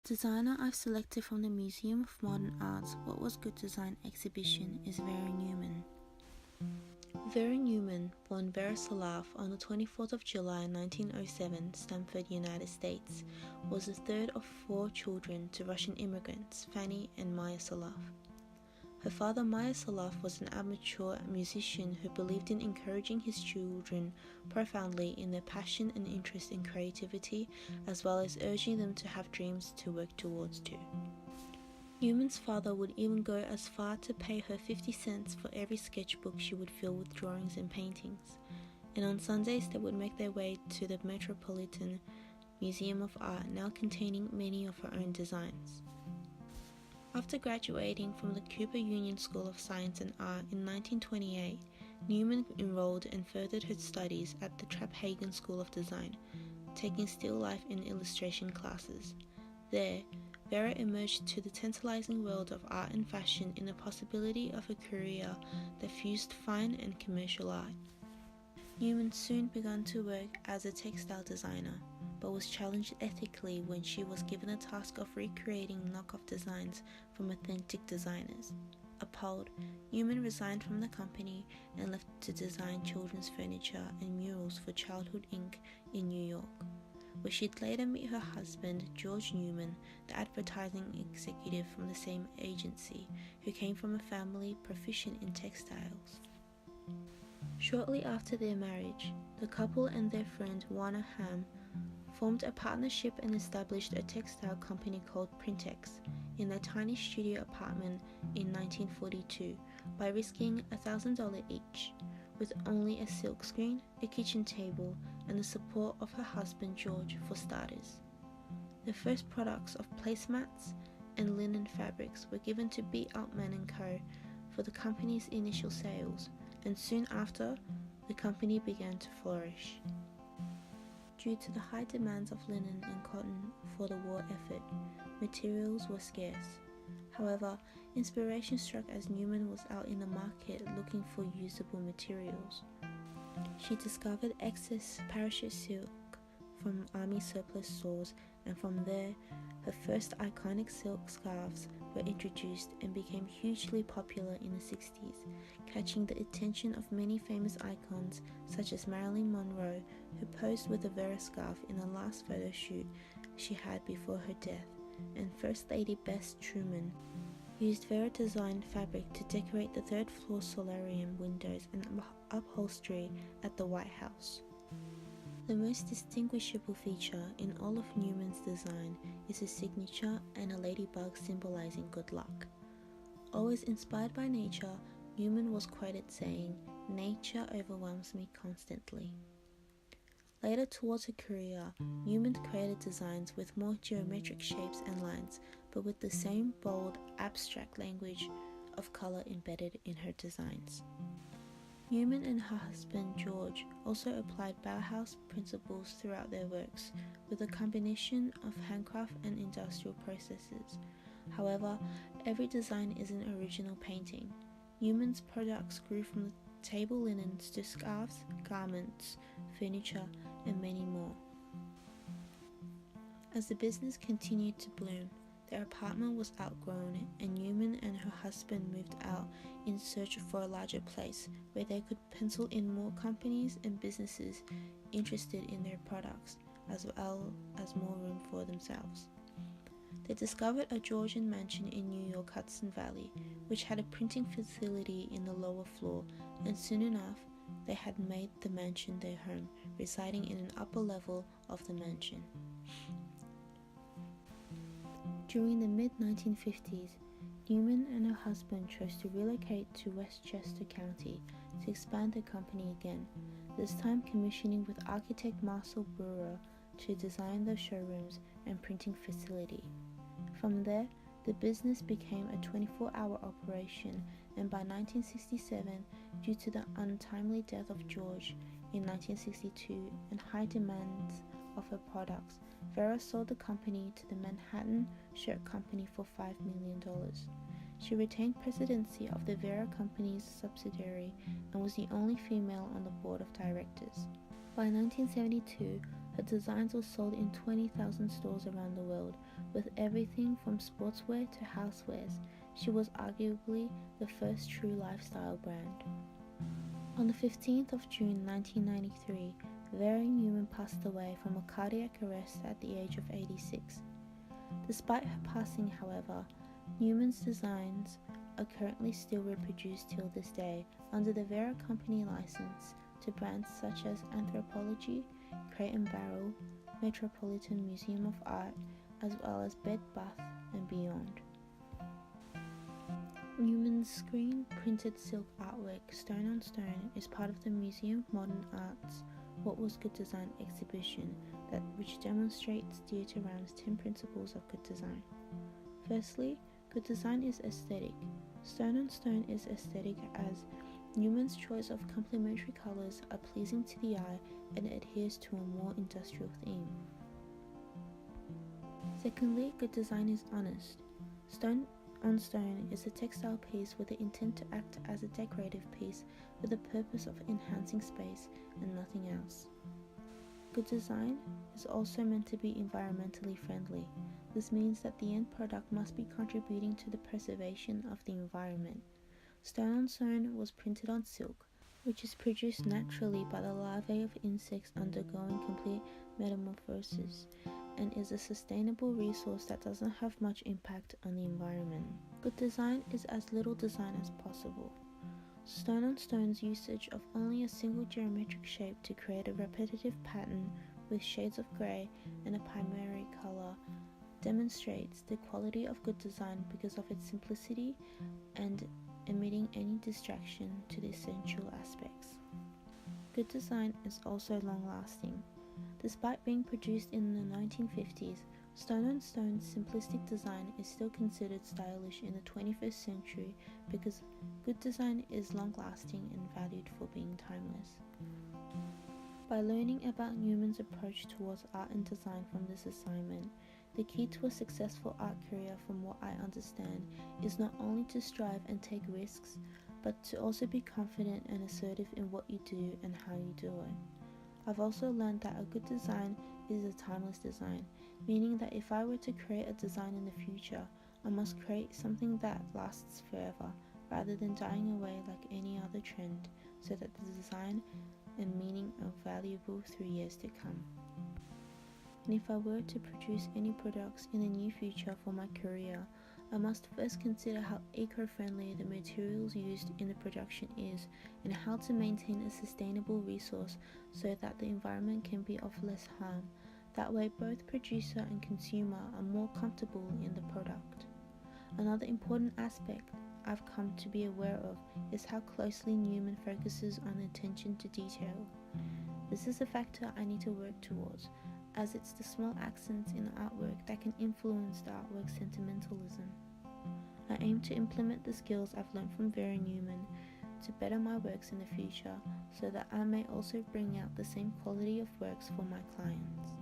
Designer I've selected from the Museum of Modern Art's What Was Good Design exhibition is Vera Neumann. Vera Neumann, born Vera Salaf on the 24th of July 1907, Stamford, United States, was the third of four children to Russian immigrants, Fanny and Maya Salaf. Her father, Maya Salaf, was an amateur musician who believed in encouraging his children profoundly in their passion and interest in creativity, as well as urging them to have dreams to work towards too. Neumann's father would even go as far to pay her 50 cents for every sketchbook she would fill with drawings and paintings, and on Sundays they would make their way to the Metropolitan Museum of Art, now containing many of her own designs. After graduating from the Cooper Union School of Science and Art in 1928, Neumann enrolled and furthered her studies at the Traphagen School of Design, taking still life and illustration classes. There, Vera emerged to the tantalizing world of art and fashion in the possibility of a career that fused fine and commercial art. Neumann soon began to work as a textile designer, but was challenged ethically when she was given the task of recreating knockoff designs from authentic designers. Appalled, Neumann resigned from the company and left to design children's furniture and murals for Childhood Inc. in New York, where she'd later meet her husband, George Neumann, the advertising executive from the same agency, who came from a family proficient in textiles. Shortly after their marriage, the couple and their friend Warner Ham formed a partnership and established a textile company called Printex in their tiny studio apartment in 1942 by risking $1,000 each, with only a silk screen, a kitchen table, and the support of her husband George for starters. The first products of placemats and linen fabrics were given to B. Altman & Co. for the company's initial sales, and soon after, the company began to flourish. Due to the high demands of linen and cotton for the war effort, materials were scarce. However, inspiration struck as Neumann was out in the market looking for usable materials. She discovered excess parachute silk from army surplus stores, and from there, her first iconic silk scarves were introduced and became hugely popular in the 60s, catching the attention of many famous icons such as Marilyn Monroe, who posed with a Vera scarf in the last photo shoot she had before her death, and First Lady Bess Truman used Vera-designed fabric to decorate the third-floor solarium windows and upholstery at the White House. The most distinguishable feature in all of Neumann's design is his signature and a ladybug symbolizing good luck. Always inspired by nature, Neumann was quoted saying, "Nature overwhelms me constantly." Later towards her career, Neumann created designs with more geometric shapes and lines, but with the same bold, abstract language of color embedded in her designs. Neumann and her husband George also applied Bauhaus principles throughout their works, with a combination of handcraft and industrial processes. However, every design is an original painting. Neumann's products grew from table linens to scarves, garments, furniture, and many more. As the business continued to bloom, their apartment was outgrown, and Neumann and her husband moved out in search for a larger place where they could pencil in more companies and businesses interested in their products, as well as more room for themselves. They discovered a Georgian mansion in New York Hudson Valley, which had a printing facility in the lower floor, and soon enough, they had made the mansion their home, residing in an upper level of the mansion. During the mid-1950s, Neumann and her husband chose to relocate to Westchester County to expand the company again, this time commissioning with architect Marcel Breuer to design the showrooms and printing facility. From there, the business became a 24-hour operation, and by 1967, due to the untimely death of George in 1962 and high demands of her products, Vera sold the company to the Manhattan Shirt Company for $5 million. She retained presidency of the Vera Company's subsidiary and was the only female on the board of directors. By 1972, Her designs were sold in 20,000 stores around the world, with everything from sportswear to housewares. She was arguably the first true lifestyle brand. On the 15th of June 1993, Vera Neumann passed away from a cardiac arrest at the age of 86. Despite her passing, however, Neumann's designs are currently still reproduced till this day under the Vera Company license to brands such as Anthropologie, Crate & Barrel, Metropolitan Museum of Art, as well as Bed Bath & Beyond. Neumann's screen-printed silk artwork, Stone on Stone, is part of the Museum of Modern Art's What Was Good Design exhibition, which demonstrates Diorama's 10 principles of good design. Firstly, good design is aesthetic. Stone on Stone is aesthetic as Neumann's choice of complementary colors are pleasing to the eye and adheres to a more industrial theme. Secondly, good design is honest. Stone on Stone is a textile piece with the intent to act as a decorative piece with the purpose of enhancing space and nothing else. Good design is also meant to be environmentally friendly. This means that the end product must be contributing to the preservation of the environment. Stone on Stone was printed on silk, which is produced naturally by the larvae of insects undergoing complete metamorphosis, and is a sustainable resource that doesn't have much impact on the environment. Good design is as little design as possible. Stone on Stone's usage of only a single geometric shape to create a repetitive pattern with shades of grey and a primary colour demonstrates the quality of good design because of its simplicity and omitting any distraction to the essential aspects. Good design is also long-lasting. Despite being produced in the 1950s, Stone on Stone's simplistic design is still considered stylish in the 21st century because good design is long-lasting and valued for being timeless. By learning about Neumann's approach towards art and design from this assignment, the key to a successful art career, from what I understand, is not only to strive and take risks, but to also be confident and assertive in what you do and how you do it. I've also learned that a good design is a timeless design, meaning that if I were to create a design in the future, I must create something that lasts forever, rather than dying away like any other trend, so that the design and meaning are valuable through years to come. And if I were to produce any products in the near future for my career, I must first consider how eco-friendly the materials used in the production is and how to maintain a sustainable resource so that the environment can be of less harm. That way both producer and consumer are more comfortable in the product. Another important aspect I've come to be aware of is how closely Neumann focuses on attention to detail. This is a factor I need to work towards, as it's the small accents in the artwork that can influence the artwork's sentimentalism. I aim to implement the skills I've learned from Vera Neumann to better my works in the future so that I may also bring out the same quality of works for my clients.